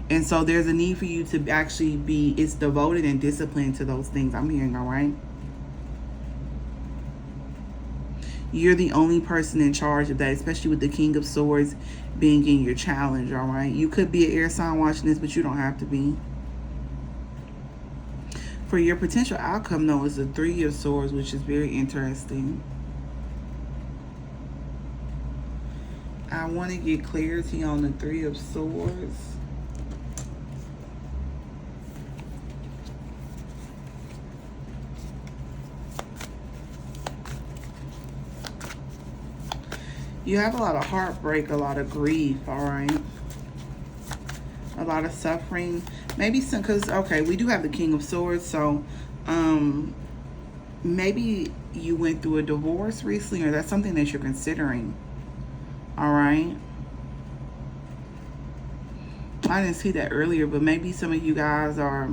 And so there's a need for you to actually be, it's devoted and disciplined to those things, I'm hearing, all right? You're the only person in charge of that, especially with the King of Swords being in your challenge, all right? You could be an air sign watching this, but you don't have to be. For your potential outcome, though, is the Three of Swords, which is very interesting. I want to get clarity on the Three of Swords. You have a lot of heartbreak, a lot of grief, all right? A lot of suffering. Maybe some, because, okay, we do have the King of Swords, so maybe you went through a divorce recently, or that's something that you're considering, all right? I didn't see that earlier, but maybe some of you guys are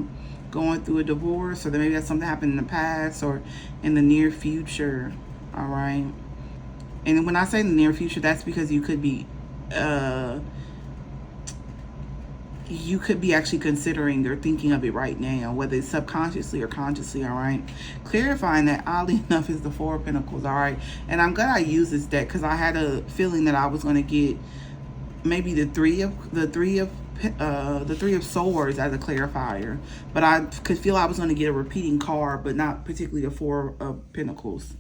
going through a divorce, or maybe that's something happened in the past or in the near future, all right? And when I say in the near future, that's because you could be actually considering or thinking of it right now, whether it's subconsciously or consciously, all right? Clarifying that, oddly enough, is the Four of Pentacles, all right? And I'm glad I used this deck because I had a feeling that I was going to get maybe the three of Swords as a clarifier, but I could feel I was going to get a repeating card, but not particularly the Four of Pentacles.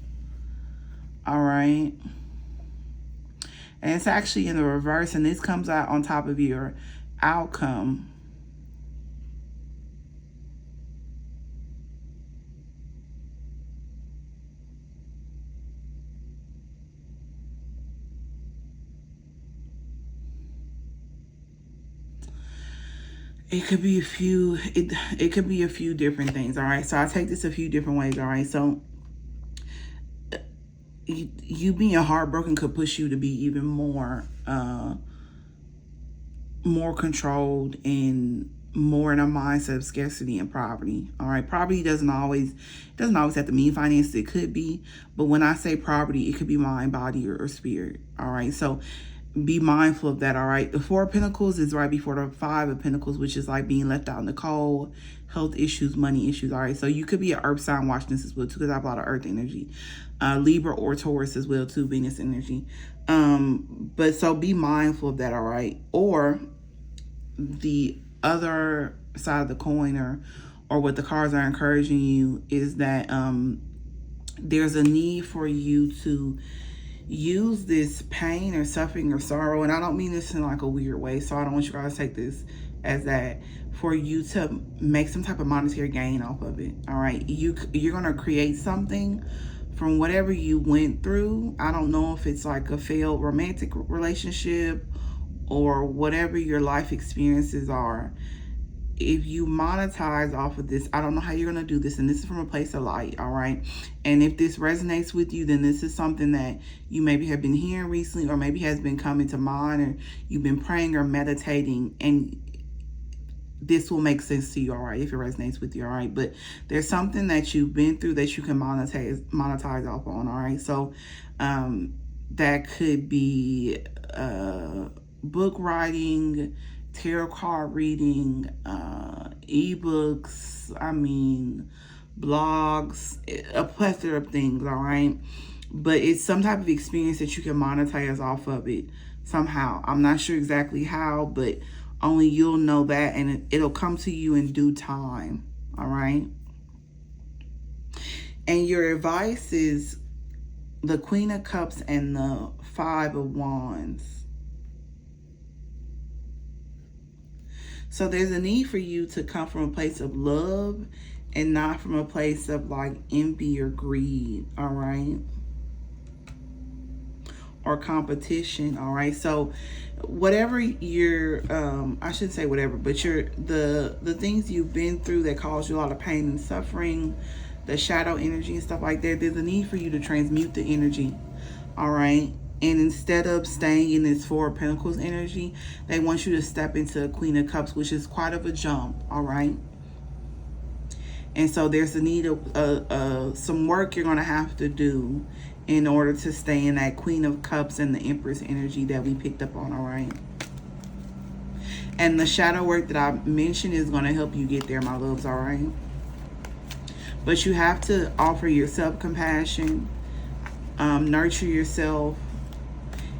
All right. And it's actually in the reverse, and this comes out on top of your outcome. It could be a few, it could be a few different things, all right? So I take this a few different ways, all right? So you being heartbroken could push you to be even more more controlled and more in a mindset of scarcity and poverty, all right? Poverty doesn't always have to mean finances. It could be, but when I say poverty, it could be mind, body, or spirit, all right? So be mindful of that, all right? The Four of Pentacles is right before the Five of Pentacles, which is like being left out in the cold, health issues, money issues, all right? So you could be an earth sign watching this as well, too, because I have a lot of earth energy. Libra or Taurus as well, too, Venus energy. But so be mindful of that, all right? Or the other side of the coin, or what the cards are encouraging you, is that there's a need for you to use this pain or suffering or sorrow, and I don't mean this in like a weird way, so I don't want you guys to take this as that, for you to make some type of monetary gain off of it, all right? You're gonna create something from whatever you went through. I don't know if it's like a failed romantic relationship or whatever your life experiences are. If you monetize off of this, I don't know how you're going to do this, and this is from a place of light, all right? And if this resonates with you, then this is something that you maybe have been hearing recently, or maybe has been coming to mind, or you've been praying or meditating, and this will make sense to you, all right, if it resonates with you, all right? But there's something that you've been through that you can monetize off on, all right? So that could be book writing, tarot card reading, ebooks, blogs, a plethora of things, all right? but it's some type of experience that you can monetize off of it somehow. I'm not sure exactly how, but only you'll know that, and it'll come to you in due time. All right. And your advice is the Queen of Cups and the Five of Wands. So there's a need for you to come from a place of love and not from a place of like envy or greed, all right? Or competition, all right? So whatever your I shouldn't say whatever, but the things you've been through that caused you a lot of pain and suffering, the shadow energy and stuff like that, there's a need for you to transmute the energy, all right? And instead of staying in this Four of Pentacles energy, they want you to step into a Queen of Cups, which is quite of a jump, all right? And so there's a need of some work you're going to have to do in order to stay in that Queen of Cups and the Empress energy that we picked up on, all right? And the shadow work that I mentioned is going to help you get there, my loves, all right? But you have to offer yourself compassion, nurture yourself,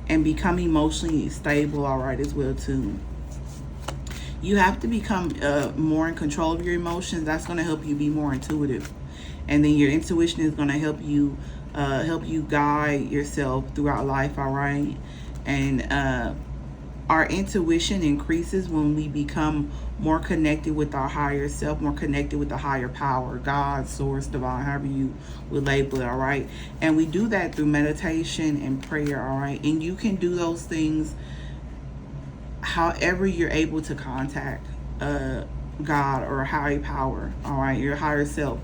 and become emotionally stable, all right, as well, too. You have to become more in control of your emotions. That's going to help you be more intuitive. And then your intuition is going to help you guide yourself throughout life, all right? And our intuition increases when we become more connected with our higher self, more connected with the higher power, God, source, divine, however you would label it, all right? And we do that through meditation and prayer, all right? And you can do those things however you're able to contact God or a higher power, all right, your higher self.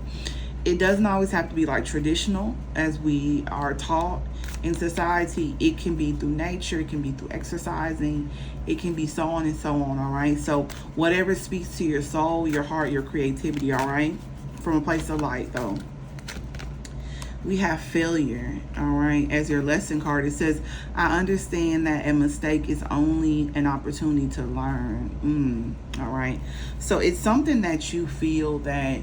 It doesn't always have to be like traditional as we are taught in society. It can be through nature, it can be through exercising, it can be so on and so on, all right? So whatever speaks to your soul, your heart, your creativity, all right? From a place of light, though. We have failure, all right, as your lesson card. It says, I understand that a mistake is only an opportunity to learn. All right. So it's something that you feel that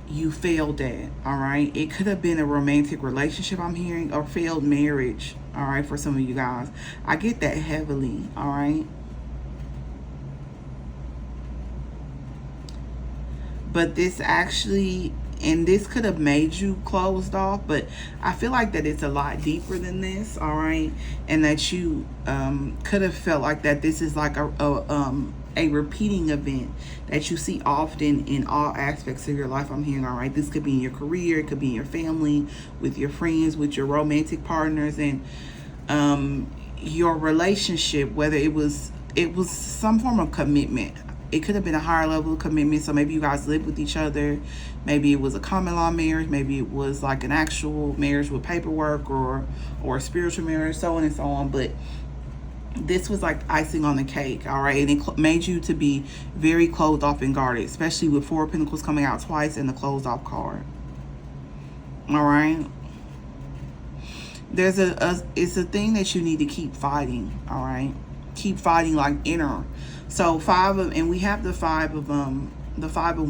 you failed at, all right? It could have been a romantic relationship, I'm hearing, or failed marriage, all right, for some of you guys. I get that heavily, all right? But this actually, and this could have made you closed off, but I feel like that it's a lot deeper than this, all right? And that you could have felt like that this is like a repeating event that you see often in all aspects of your life, I'm hearing, all right? This could be in your career, it could be in your family, with your friends, with your romantic partners, and your relationship, whether it was some form of commitment. It could have been a higher level of commitment. So maybe you guys lived with each other. Maybe it was a common law marriage. Maybe it was like an actual marriage with paperwork, or a spiritual marriage, so on and so on. But this was like icing on the cake, all right? And it made you to be very closed off and guarded, especially with Four of Pentacles coming out twice and the closed off card. All right? There's it's a thing that you need to keep fighting, all right? Keep fighting like inner. So we have the five of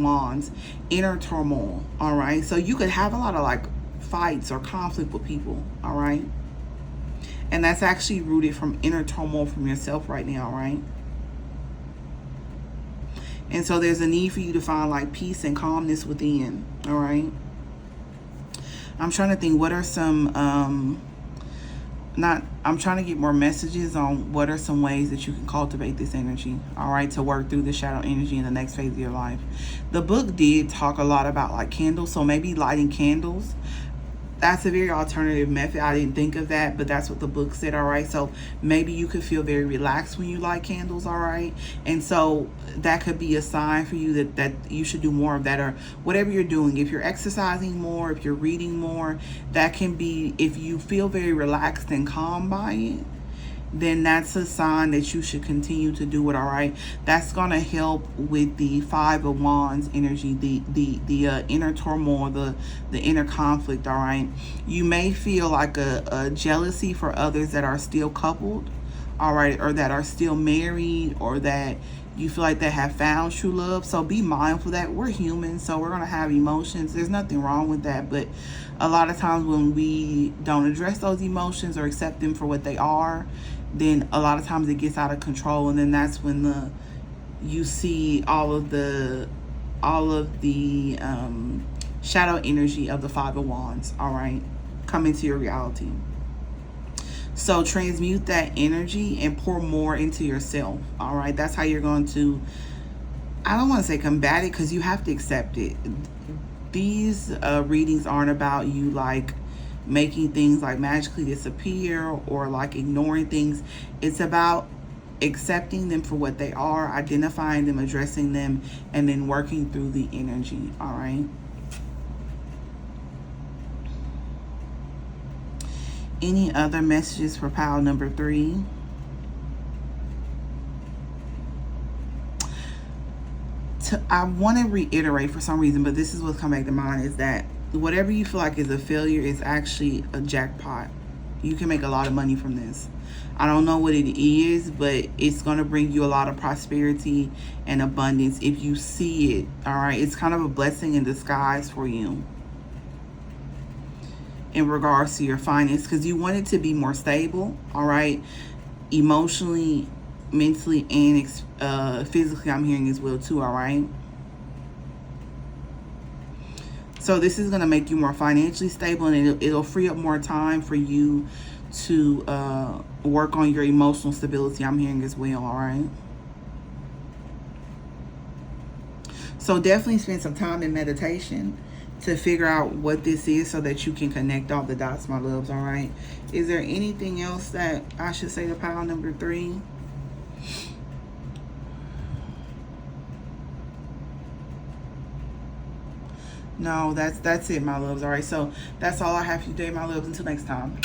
wands, inner turmoil, all right? So you could have a lot of like fights or conflict with people, all right? And that's actually rooted from inner turmoil from yourself right now, all right? And so there's a need for you to find like peace and calmness within, all right? I'm trying to think, what are some I'm trying to get more messages on what are some ways that you can cultivate this energy, all right, to work through the shadow energy in the next phase of your life. The book did talk a lot about like candles, so maybe lighting candles. That's a very alternative method. I didn't think of that, but that's what the book said, all right? So maybe you could feel very relaxed when you light candles, all right? And so that could be a sign for you that you should do more of that, or whatever you're doing. If you're exercising more, if you're reading more, that can be, if you feel very relaxed and calm by it, then that's a sign that you should continue to do it, all right? That's going to help with the Five of Wands energy, the inner turmoil, the inner conflict, all right? You may feel like a jealousy for others that are still coupled, all right, or that are still married, or that you feel like they have found true love. So be mindful that we're human, so we're going to have emotions. There's nothing wrong with that, but a lot of times when we don't address those emotions or accept them for what they are, then a lot of times it gets out of control, and then that's when you see all of the shadow energy of the Five of Wands, all right, come into your reality. So transmute that energy and pour more into yourself, all right? That's how you're going to, I don't want to say combat it, because you have to accept it. These readings aren't about you like making things like magically disappear or like ignoring things. It's about accepting them for what they are, identifying them, addressing them, and then working through the energy, all right? Any other messages for pile number 3? I want to reiterate for some reason, but this is what's come back to mind, is that whatever you feel like is a failure is actually a jackpot. You can make a lot of money from this. I don't know what it is, but it's going to bring you a lot of prosperity and abundance if you see it, all right? It's kind of a blessing in disguise for you in regards to your finance, because you want it to be more stable, all right? Emotionally, mentally, and physically, I'm hearing as well too, all right? So this is going to make you more financially stable, and it'll free up more time for you to work on your emotional stability, I'm hearing as well, all right? So definitely spend some time in meditation to figure out what this is so that you can connect all the dots, my loves, all right? Is there anything else that I should say to pile number 3? No, that's it, my loves. All right, so that's all I have for you today, my loves. Until next time.